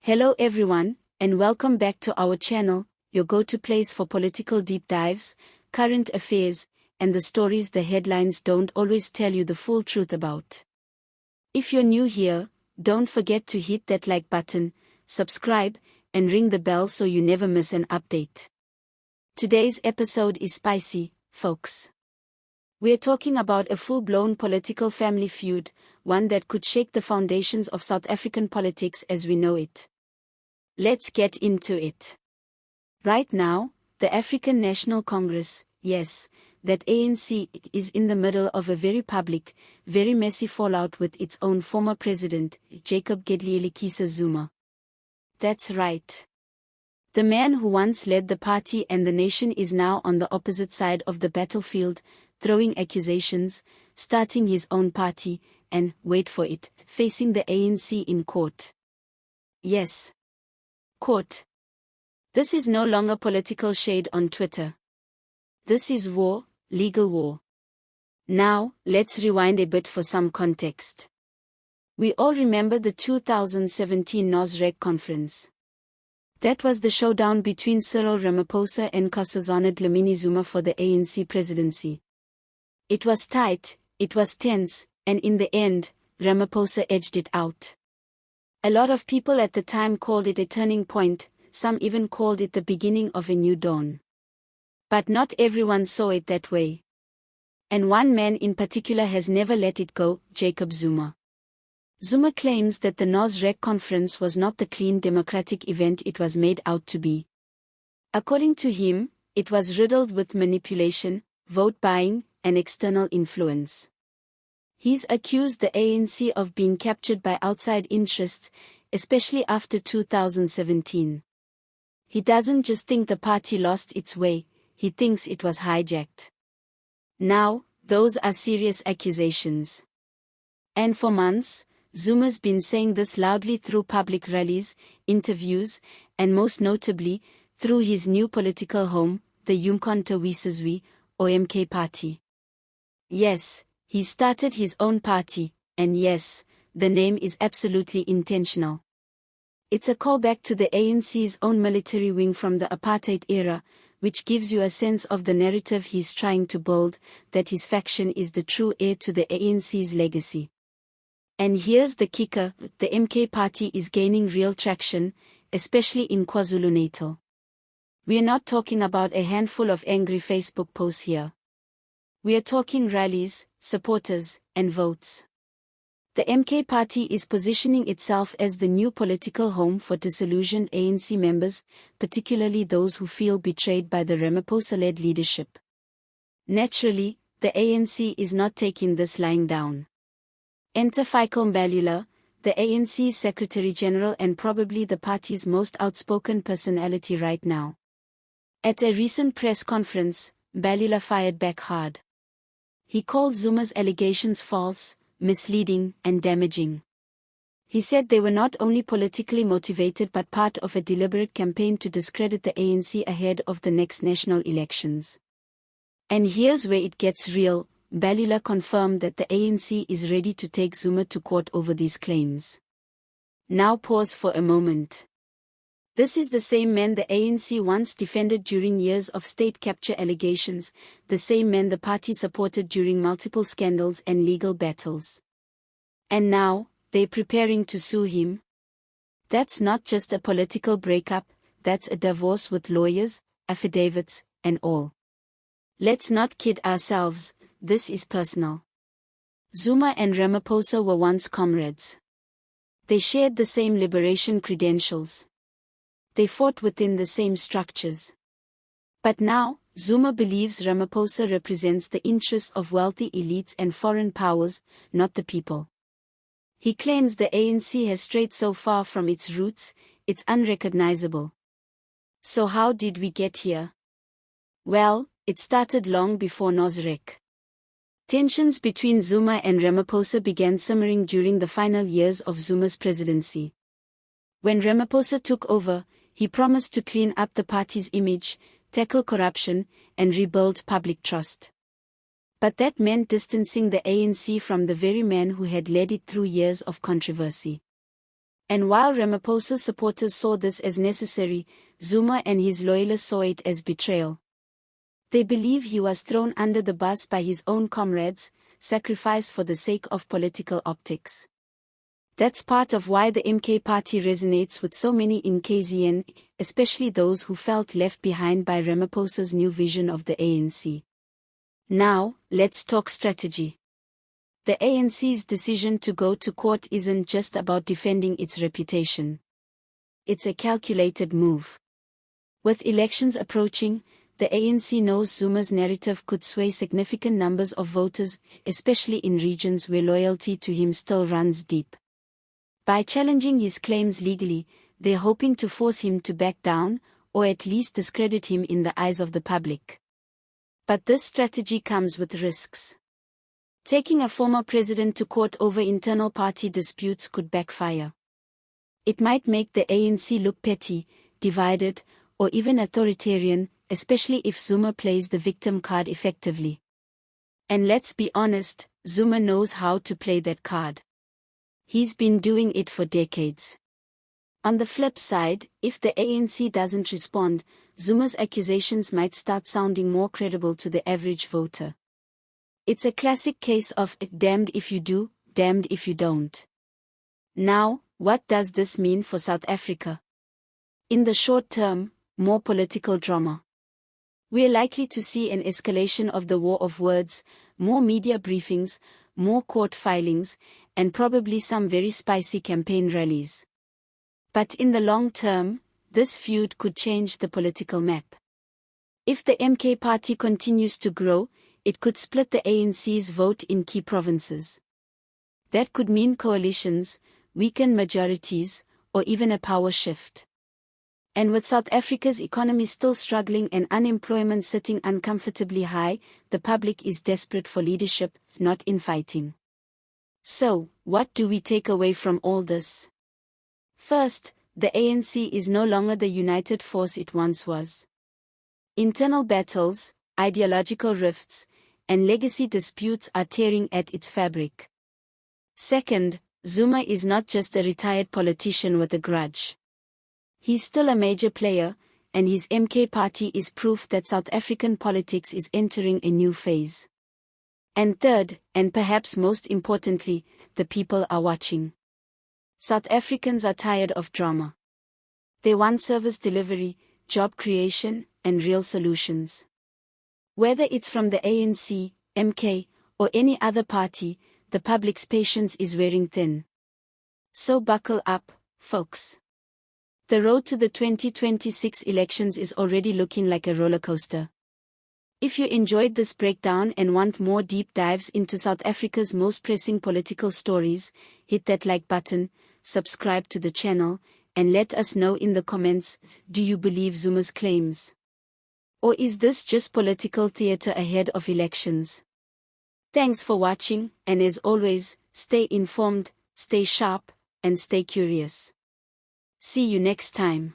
Hello everyone, and welcome back to our channel, your go-to place for political deep dives, current affairs, and the stories the headlines don't always tell you the full truth about. If you're new here, don't forget to hit that like button, subscribe, and ring the bell so you never miss an update. Today's episode is spicy, folks. We're talking about a full-blown political family feud, one that could shake the foundations of South African politics as we know it. Let's get into it. Right now, the African National Congress, yes, that ANC, is in the middle of a very public, very messy fallout with its own former president, Jacob Zuma. That's right. The man who once led the party and the nation is now on the opposite side of the battlefield, throwing accusations, starting his own party, and, wait for it, facing the ANC in court. Yes. Court. This is no longer political shade on Twitter. This is war, legal war. Now, let's rewind a bit for some context. We all remember the 2017 Nasrec conference. That was the showdown between Cyril Ramaphosa and KwaZulu-Natal Zuma for the ANC presidency. It was tight, it was tense, and in the end, Ramaphosa edged it out. A lot of people at the time called it a turning point, some even called it the beginning of a new dawn. But not everyone saw it that way. And one man in particular has never let it go, Jacob Zuma. Zuma claims that the Nasrec conference was not the clean democratic event it was made out to be. According to him, it was riddled with manipulation, vote buying, and external influence. He's accused the ANC of being captured by outside interests, especially after 2017. He doesn't just think the party lost its way, he thinks it was hijacked. Now, those are serious accusations. And for months, Zuma's been saying this loudly through public rallies, interviews, and most notably, through his new political home, the uMkhonto weSizwe, or MK party. Yes, he started his own party, and yes, the name is absolutely intentional. It's a callback to the ANC's own military wing from the apartheid era, which gives you a sense of the narrative he's trying to build, that his faction is the true heir to the ANC's legacy. And here's the kicker, the MK party is gaining real traction, especially in KwaZulu-Natal. We're not talking about a handful of angry Facebook posts here. We're talking rallies, supporters, and votes. The MK party is positioning itself as the new political home for disillusioned ANC members, particularly those who feel betrayed by the Ramaphosa-led leadership. Naturally, the ANC is not taking this lying down. Enter Fikile Mbalula, the ANC's Secretary General and probably the party's most outspoken personality right now. At a recent press conference, Mbalula fired back hard. He called Zuma's allegations false, misleading, and damaging. He said they were not only politically motivated but part of a deliberate campaign to discredit the ANC ahead of the next national elections. And here's where it gets real, Mbalula confirmed that the ANC is ready to take Zuma to court over these claims. Now pause for a moment. This is the same man the ANC once defended during years of state capture allegations, the same man the party supported during multiple scandals and legal battles. And now, they're preparing to sue him? That's not just a political breakup, that's a divorce with lawyers, affidavits, and all. Let's not kid ourselves, this is personal. Zuma and Ramaphosa were once comrades. They shared the same liberation credentials. They fought within the same structures. But now, Zuma believes Ramaphosa represents the interests of wealthy elites and foreign powers, not the people. He claims the ANC has strayed so far from its roots, it's unrecognizable. So how did we get here? Well, it started long before Nasrec. Tensions between Zuma and Ramaphosa began simmering during the final years of Zuma's presidency. When Ramaphosa took over, he promised to clean up the party's image, tackle corruption, and rebuild public trust. But that meant distancing the ANC from the very man who had led it through years of controversy. And while Ramaphosa's supporters saw this as necessary, Zuma and his loyalists saw it as betrayal. They believe he was thrown under the bus by his own comrades, sacrificed for the sake of political optics. That's part of why the MK party resonates with so many in KZN, especially those who felt left behind by Ramaphosa's new vision of the ANC. Now, let's talk strategy. The ANC's decision to go to court isn't just about defending its reputation. It's a calculated move. With elections approaching, the ANC knows Zuma's narrative could sway significant numbers of voters, especially in regions where loyalty to him still runs deep. By challenging his claims legally, they're hoping to force him to back down, or at least discredit him in the eyes of the public. But this strategy comes with risks. Taking a former president to court over internal party disputes could backfire. It might make the ANC look petty, divided, or even authoritarian, especially if Zuma plays the victim card effectively. And let's be honest, Zuma knows how to play that card. He's been doing it for decades. On the flip side, if the ANC doesn't respond, Zuma's accusations might start sounding more credible to the average voter. It's a classic case of damned if you do, damned if you don't. Now, what does this mean for South Africa? In the short term, more political drama. We're likely to see an escalation of the war of words, more media briefings, more court filings, and probably some very spicy campaign rallies. But in the long term, this feud could change the political map. If the MK party continues to grow, it could split the ANC's vote in key provinces. That could mean coalitions, weakened majorities, or even a power shift. And with South Africa's economy still struggling and unemployment sitting uncomfortably high, the public is desperate for leadership, not infighting. So, what do we take away from all this? First, the ANC is no longer the united force it once was. Internal battles, ideological rifts, and legacy disputes are tearing at its fabric. Second, Zuma is not just a retired politician with a grudge. He's still a major player, and his MK party is proof that South African politics is entering a new phase. And third, and perhaps most importantly, the people are watching. South Africans are tired of drama. They want service delivery, job creation, and real solutions. Whether it's from the ANC, MK, or any other party, the public's patience is wearing thin. So buckle up, folks. The road to the 2026 elections is already looking like a roller coaster. If you enjoyed this breakdown and want more deep dives into South Africa's most pressing political stories, hit that like button, subscribe to the channel, and let us know in the comments, do you believe Zuma's claims? Or is this just political theater ahead of elections? Thanks for watching, and as always, stay informed, stay sharp, and stay curious. See you next time.